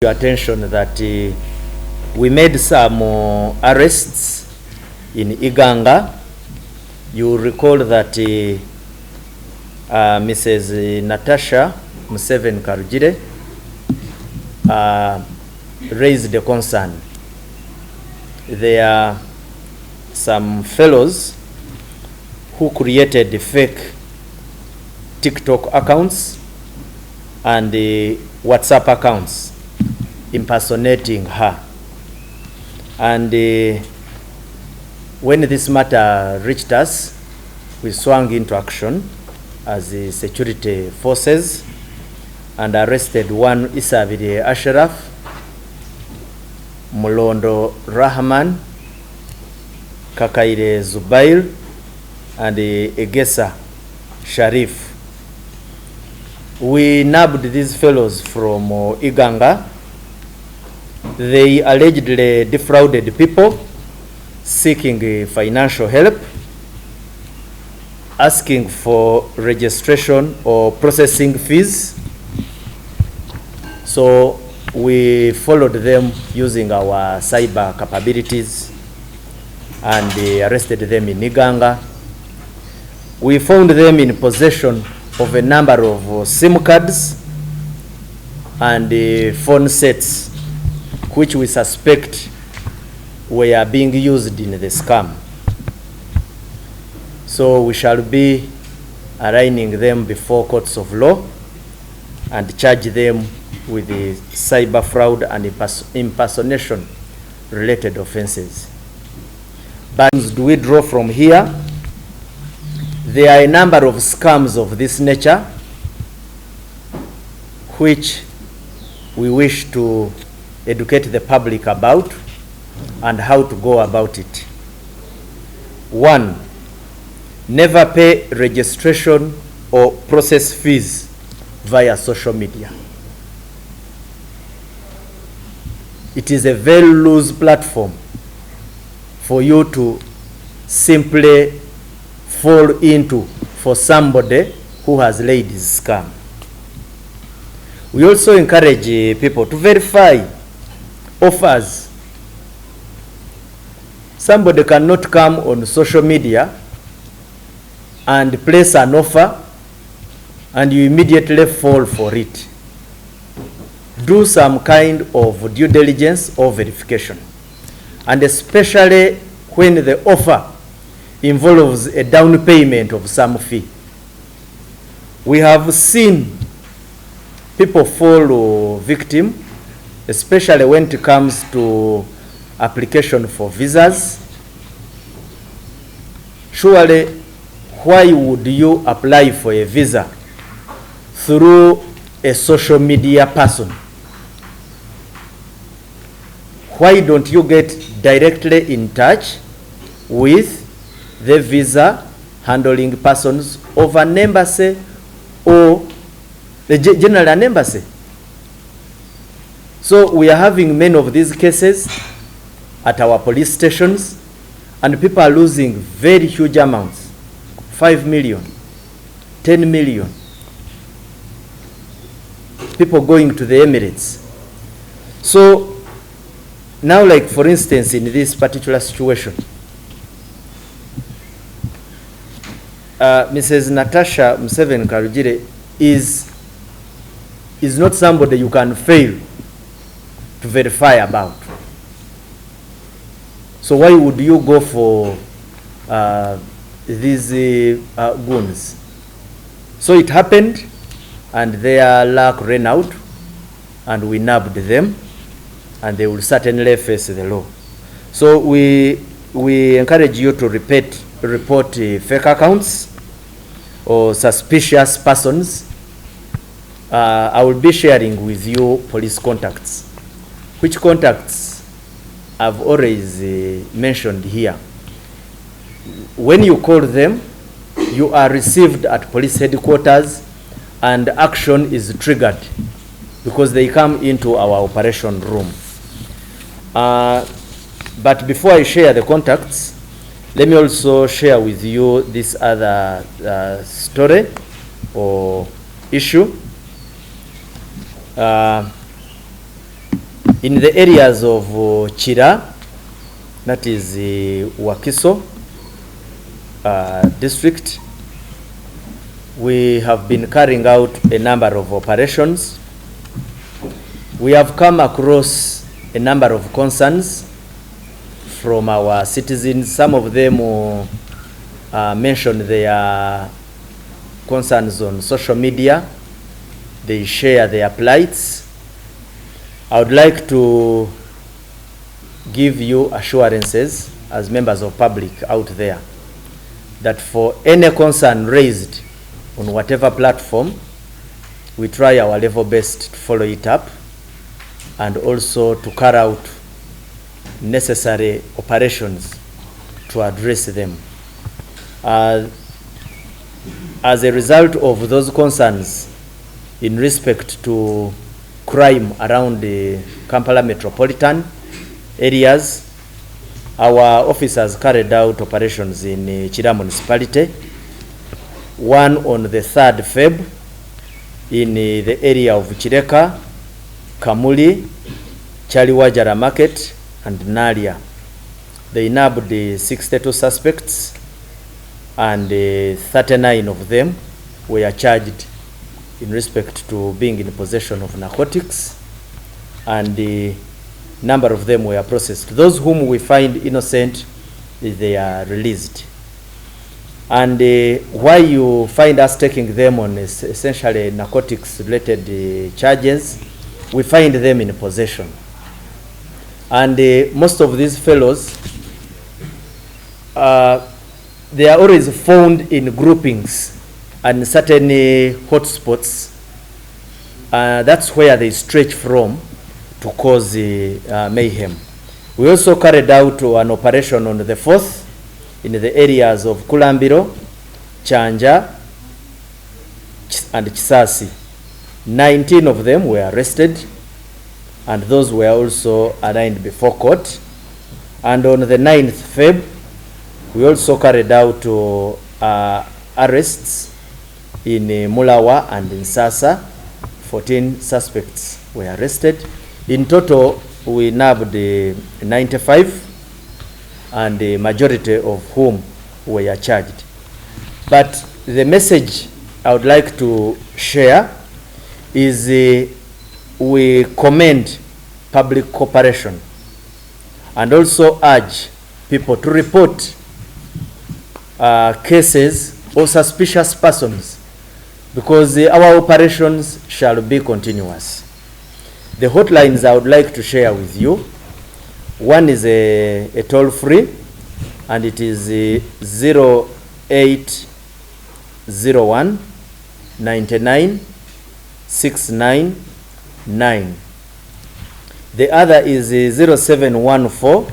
Your attention that we made some arrests in Iganga. You recall that Mrs. Natasha M7 raised a concern. There are some fellows who created fake TikTok accounts and WhatsApp accounts impersonating her. And when this matter reached us, we swung into action as the security forces and arrested one Isabidi Ashraf, Mulondo Rahman, Kakaire Zubair, and Egesa Sharif. We nabbed these fellows from Iganga. They allegedly defrauded people seeking financial help, asking for registration or processing fees. So we followed them using our cyber capabilities and arrested them in Iganga. We found them in possession of a number of SIM cards and phone sets which we suspect were being used in the scam. So we shall be arraigning them before courts of law and charge them with the cyber fraud and impersonation related offenses. But do we draw from here? There are a number of scams of this nature which we wish to educate the public about and how to go about it. 1, never pay registration or process fees via social media. It is a very loose platform for you to simply fall into for somebody who has laid his scam. We also encourage people to verify offers. Somebody cannot come on social media and place an offer and you immediately fall for it. Do some kind of due diligence or verification, and especially when the offer involves a down payment of some fee. We have seen people fall victim, especially when it comes to application for visas. Surely, why would you apply for a visa through a social media person? Why don't you get directly in touch with the visa handling persons of an embassy or the general embassy? So we are having many of these cases at our police stations, and people are losing very huge amounts, 5 million, 10 million. People going to the Emirates. So now, like for instance, in this particular situation, Mrs. Natasha M7 is not somebody you can fail to verify about. So why would you go for these goons? So it happened, and their luck ran out, and we nabbed them, and they will certainly face the law. So we encourage you to report fake accounts or suspicious persons. I will be sharing with you police contacts, which contacts I've always mentioned here. When you call them, you are received at police headquarters and action is triggered because they come into our operation room. But before I share the contacts, let me also share with you this other story or issue. In the areas of Chira, that is Wakiso district, we have been carrying out a number of operations. We have come across a number of concerns from our citizens. Some of them mention their concerns on social media. They share their plights. I would like to give you assurances as members of public out there that for any concern raised on whatever platform, we try our level best to follow it up and also to carry out necessary operations to address them. As a result of those concerns in respect to crime around the Kampala metropolitan areas, our officers carried out operations in Chira municipality, one on the 3rd Feb in the area of Chireka, Kamuli, Chaliwajara Market, and Nalia. They nabbed 62 suspects, and 39 of them were charged in respect to being in possession of narcotics, and the number of them were processed. Those whom we find innocent, they are released. And why you find us taking them on essentially narcotics related charges, we find them in possession. And most of these fellows, they are always found in groupings and certain hotspots. That's where they stretch from to cause mayhem. We also carried out an operation on the 4th in the areas of Kulambiro, Chanja, and Kisasi. 19 of them were arrested, and those were also arraigned before court. And on the 9th Feb, we also carried out arrests in Mulawa and in Sasa. 14 suspects were arrested. In total, we nabbed 95, and the majority of whom were charged. But the message I would like to share is we commend public cooperation and also urge people to report cases or suspicious persons, because our operations shall be continuous. The hotlines I would like to share with you, one is a toll-free, and it is 0801 99 699. The other is 0714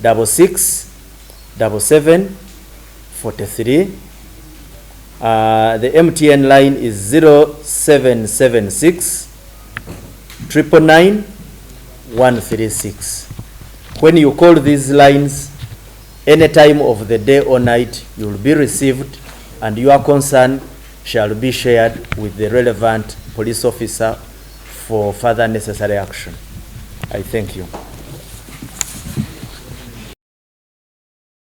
66 77 43. The MTN line is 0776 999 136. When you call these lines, any time of the day or night, you will be received, and your concern shall be shared with the relevant police officer for further necessary action. I thank you.